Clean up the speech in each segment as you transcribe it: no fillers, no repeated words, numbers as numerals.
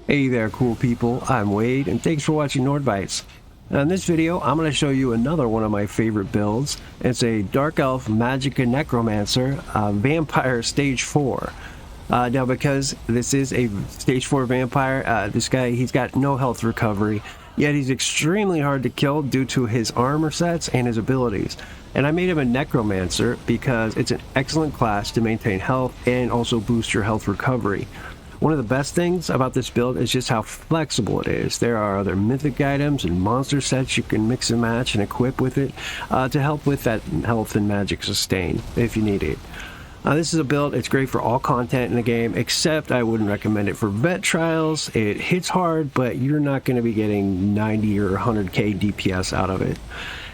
Hey there, cool people. I'm Wade, and thanks for watching Nordbites. Now, in this video, I'm going to show you another one of my favorite builds. It's a Dark Elf Magicka Necromancer Vampire Stage 4. Now, because this is a Stage 4 vampire, this guy, he's got no health recovery, yet he's extremely hard to kill due to his armor sets and his abilities. And I made him a Necromancer because it's an excellent class to maintain health and also boost your health recovery. One of the best things about this build is just how flexible it is. There are other mythic items and monster sets you can mix and match and equip with it to help with that health and magic sustain if you need it. This is a build, it's great for all content in the game, except I wouldn't recommend it for vet trials. It hits hard, but you're not going to be getting 90 or 100k DPS out of it.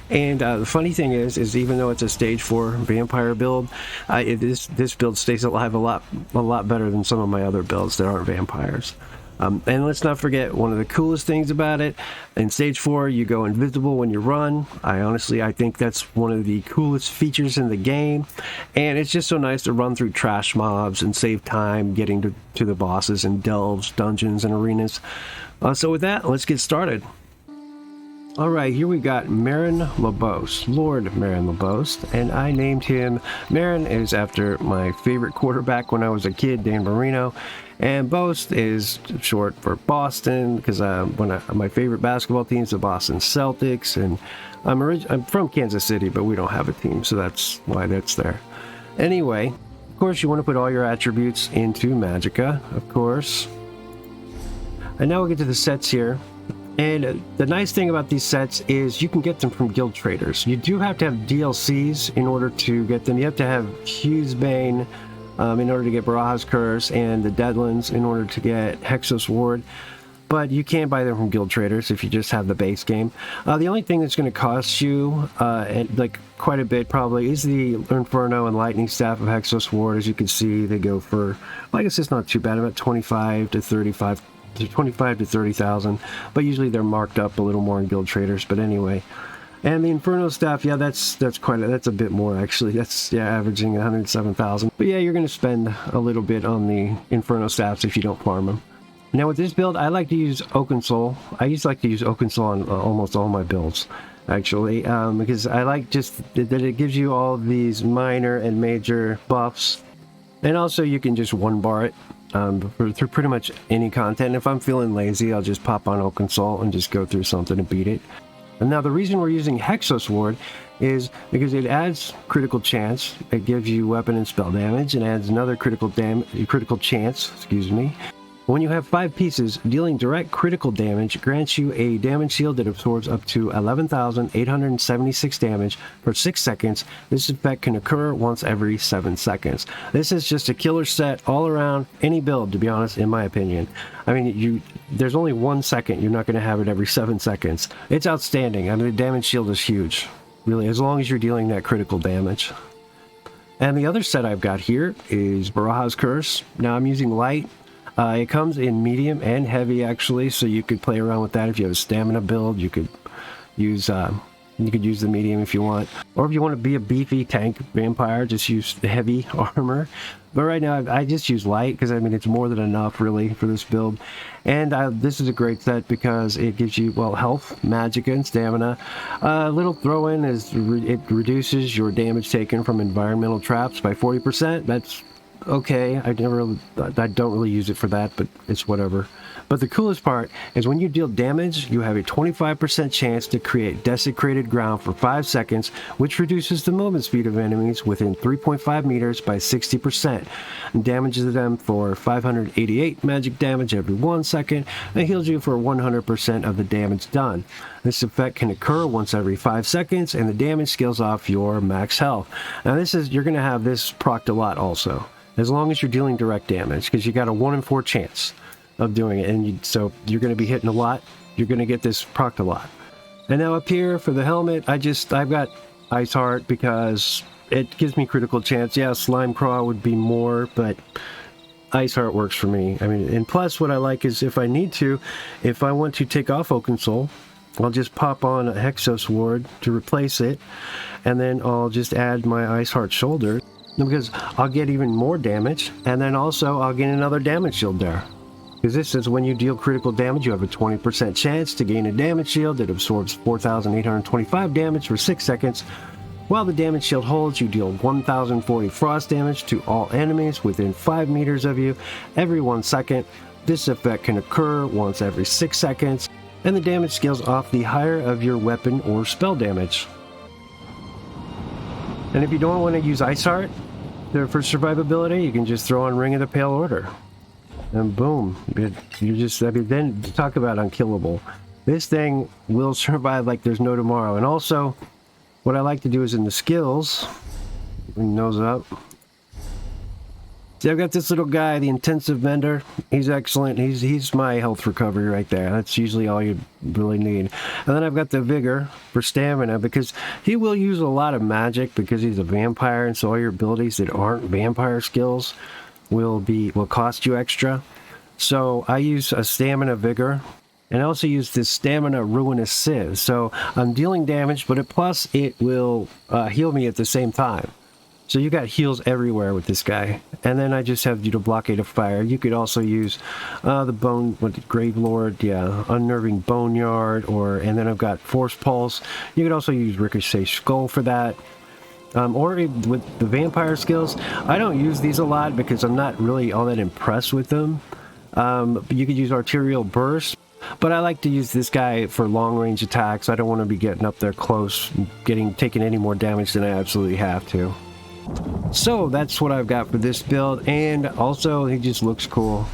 And the funny thing is even though it's a stage 4 vampire build, this build stays alive a lot better than some of my other builds that aren't vampires. And let's not forget one of the coolest things about it. In stage 4, you go invisible when you run. I think that's one of the coolest features in the game. And it's just so nice to run through trash mobs and save time getting to the bosses and delves, dungeons, and arenas. So with that, let's get started. Alright, here we got Marin LaBost, Lord Marin LaBost, and I named him, Marin is after my favorite quarterback when I was a kid, Dan Marino, and Boast is short for Boston, because my favorite basketball team is the Boston Celtics, and I'm from Kansas City, but we don't have a team, so that's why that's there. Anyway, of course you want to put all your attributes into Magicka, of course. And now we'll get to the sets here. And the nice thing about these sets is you can get them from guild traders. You do have to have DLCs in order to get them. You have to have Hugh's Bane in order to get Baraha's Curse, and the Deadlands in order to get Hexos Ward. But you can buy them from guild traders if you just have the base game. The only thing that's going to cost you like quite a bit probably is the Inferno and Lightning Staff of Hexos Ward. As you can see, they go for, well, I guess it's not too bad, about 25 to 30,000, but usually they're marked up a little more in guild traders. But anyway, and the Inferno staff, yeah, that's a bit more actually. That's averaging 107,000. But yeah, you're going to spend a little bit on the Inferno staffs if you don't farm them. Now with this build, I like to use Oakensoul. I like to use Oakensoul on almost all my builds, actually, because I like just that it gives you all these minor and major buffs, and also you can just one bar it. Through pretty much any content. If I'm feeling lazy, I'll just pop on Oakensoul and just go through something and beat it. And now the reason we're using Hexos Ward is because it adds critical chance. It gives you weapon and spell damage, and adds another critical chance, excuse me. When you have 5 pieces, dealing direct critical damage grants you a damage shield that absorbs up to 11,876 damage for 6 seconds. This effect can occur once every 7 seconds. This is just a killer set all around any build, to be honest, in my opinion. I mean, there's only 1 second. You're not going to have it every 7 seconds. It's outstanding. I mean, the damage shield is huge, really, as long as you're dealing that critical damage. And the other set I've got here is Baraha's Curse. Now I'm using light. It comes in medium and heavy, actually, so you could play around with that. If you have a stamina build, you could use the medium if you want. Or if you want to be a beefy tank vampire, just use the heavy armor. But right now, I just use light, because, I mean, it's more than enough, really, for this build. And this is a great set because it gives you, well, health, magicka, and stamina. A little throw-in is it reduces your damage taken from environmental traps by 40%. That's okay. I don't really use it for that, but it's whatever. But the coolest part is when you deal damage, you have a 25% chance to create desecrated ground for 5 seconds, which reduces the movement speed of enemies within 3.5 meters by 60%, and damages them for 588 magic damage every 1 second, and heals you for 100% of the damage done. This effect can occur once every 5 seconds, and the damage scales off your max health. Now you're going to have this procced a lot also, as long as you're dealing direct damage, because you got a 1 in 4 chance of doing it, and so you're going to be hitting a lot. You're going to get this procced a lot. And now up here for the helmet, I've got Ice Heart because it gives me critical chance. Yeah, Slime Craw would be more, but Ice Heart works for me. I mean, and plus what I like is if I want to take off Oakensoul, I'll just pop on a Hexos Ward to replace it, and then I'll just add my Ice Heart shoulder, because I'll get even more damage, and then also I'll get another damage shield there. Because this says when you deal critical damage, you have a 20% chance to gain a damage shield that absorbs 4,825 damage for 6 seconds. While the damage shield holds, you deal 1,040 frost damage to all enemies within 5 meters of you every 1 second. This effect can occur once every 6 seconds, and the damage scales off the higher of your weapon or spell damage. And if you don't want to use Ice Heart for survivability, you can just throw on Ring of the Pale Order. And boom, you just, I mean, then talk about unkillable. This thing will survive like there's no tomorrow. And also, what I like to do is in the skills, bring nose up. See, I've got this little guy, the Intensive Mender. He's excellent. He's my health recovery right there. That's usually all you really need. And then I've got the Vigor for stamina, because he will use a lot of magic because he's a vampire, and so all your abilities that aren't vampire skills will cost you extra. So I use a Stamina Vigor, and I also use this Stamina Ruinous Sieve. So I'm dealing damage, but plus it will heal me at the same time. So you got heals everywhere with this guy. And then I just have Blockade of Fire. You could also use the Grave Lord, yeah, Unnerving Boneyard, and then I've got Force Pulse. You could also use Ricochet Skull for that. Or with the vampire skills, I don't use these a lot because I'm not really all that impressed with them. You could use Arterial Burst, but I like to use this guy for long range attacks. I don't want to be getting up there close, taking any more damage than I absolutely have to. So that's what I've got for this build, and also he just looks cool.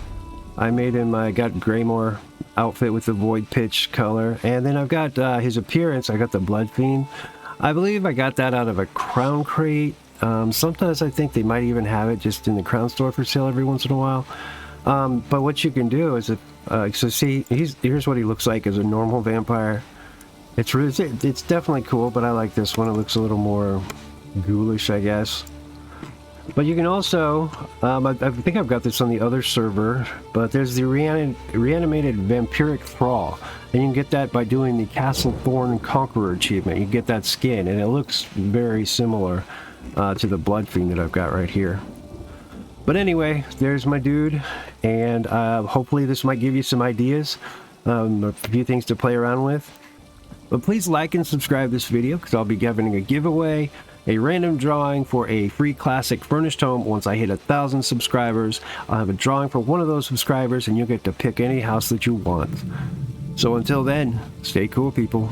I made him, I got Greymore outfit with the Void Pitch color, and then I've got his appearance. I got the Blood Fiend. I believe I got that out of a Crown Crate. Sometimes I think they might even have it just in the Crown Store for sale every once in a while. But what you can do is, so see, here's what he looks like as a normal vampire. It's definitely cool, but I like this one. It looks a little more ghoulish, I guess. But you can also, I think I've got this on the other server, but there's the reanimated Vampiric Thrall, and you can get that by doing the Castle Thorn Conqueror achievement. You get that skin, and it looks very similar to the Blood Fiend that I've got right here. But anyway, there's my dude, and hopefully this might give you some ideas, a few things to play around with. But please like and subscribe this video, because I'll be giving a giveaway, a random drawing for a free classic furnished home. Once I hit 1,000 subscribers, I'll have a drawing for one of those subscribers, and you'll get to pick any house that you want. So until then, stay cool, people.